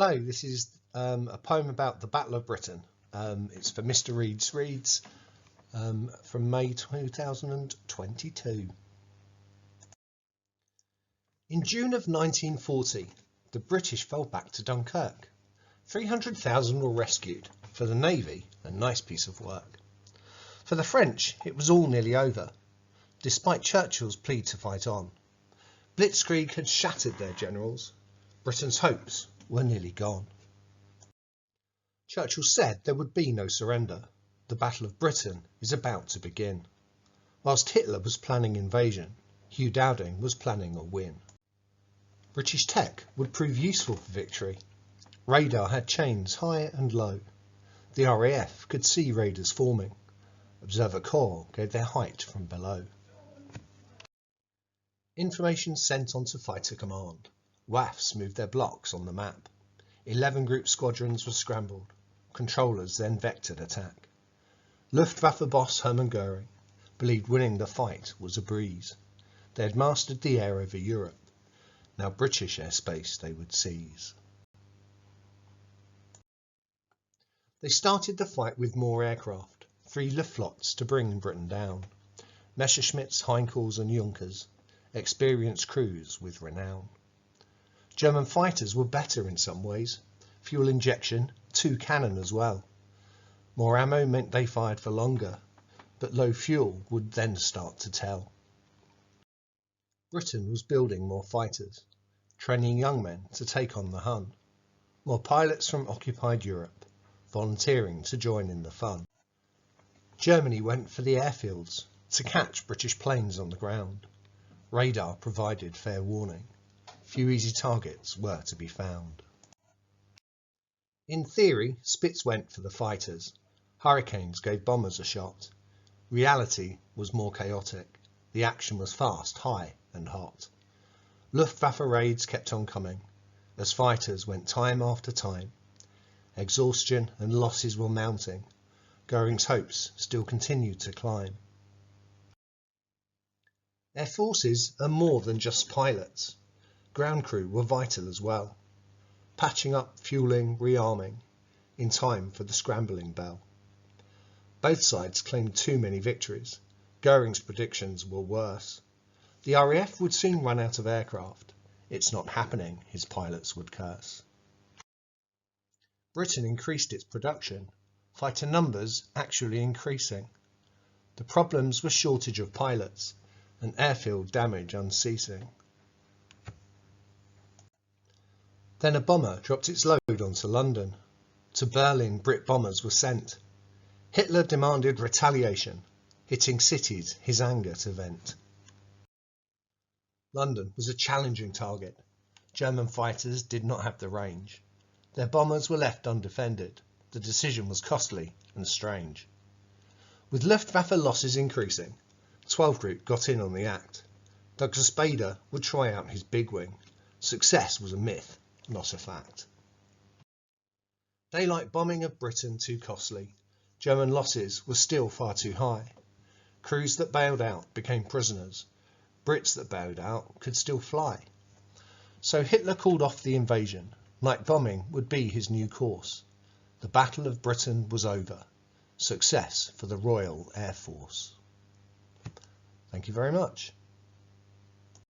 Hello, this is a poem about the Battle of Britain. It's for Mr. Reeds Reads from May 2022. In June of 1940, the British fell back to Dunkirk. 300,000 were rescued. For the Navy, a nice piece of work. For the French, it was all nearly over, despite Churchill's plea to fight on. Blitzkrieg had shattered their generals. Britain's hopes were nearly gone. Churchill said there would be no surrender. The Battle of Britain is about to begin. Whilst Hitler was planning invasion, Hugh Dowding was planning a win. British tech would prove useful for victory. Radar had chains high and low. The RAF could see raiders forming. Observer Corps gave their height from below. Information sent on to Fighter Command. WAFs moved their blocks on the map. 11 group squadrons were scrambled. Controllers then vectored attack. Luftwaffe boss Hermann Göring believed winning the fight was a breeze. They had mastered the air over Europe. Now British airspace they would seize. They started the fight with more aircraft, 3 Luftflottes to bring Britain down. Messerschmitts, Heinkels and Junkers, experienced crews with renown. German fighters were better in some ways. Fuel injection, 2 cannon as well. More ammo meant they fired for longer, but low fuel would then start to tell. Britain was building more fighters, training young men to take on the Hun. More pilots from occupied Europe, volunteering to join in the fun. Germany went for the airfields to catch British planes on the ground. Radar provided fair warning. Few easy targets were to be found. In theory, Spitz went for the fighters. Hurricanes gave bombers a shot. Reality was more chaotic. The action was fast, high and hot. Luftwaffe raids kept on coming as fighters went time after time. Exhaustion and losses were mounting. Göring's hopes still continued to climb. Air forces are more than just pilots. Ground crew were vital as well, patching up, fueling, rearming, in time for the scrambling bell. Both sides claimed too many victories. Göring's predictions were worse. The RAF would soon run out of aircraft. It's not happening, his pilots would curse. Britain increased its production, fighter numbers actually increasing. The problems were shortage of pilots and airfield damage unceasing. Then a bomber dropped its load onto London. To Berlin, Brit bombers were sent. Hitler demanded retaliation, hitting cities his anger to vent. London was a challenging target. German fighters did not have the range. Their bombers were left undefended. The decision was costly and strange. With Luftwaffe losses increasing, 12 Group got in on the act. Douglas Bader would try out his big wing. Success was a myth, not a fact. Daylight bombing of Britain too costly. German losses were still far too high. Crews that bailed out became prisoners. Brits that bailed out could still fly. So Hitler called off the invasion. Night bombing would be his new course. The Battle of Britain was over. Success for the Royal Air Force. Thank you very much.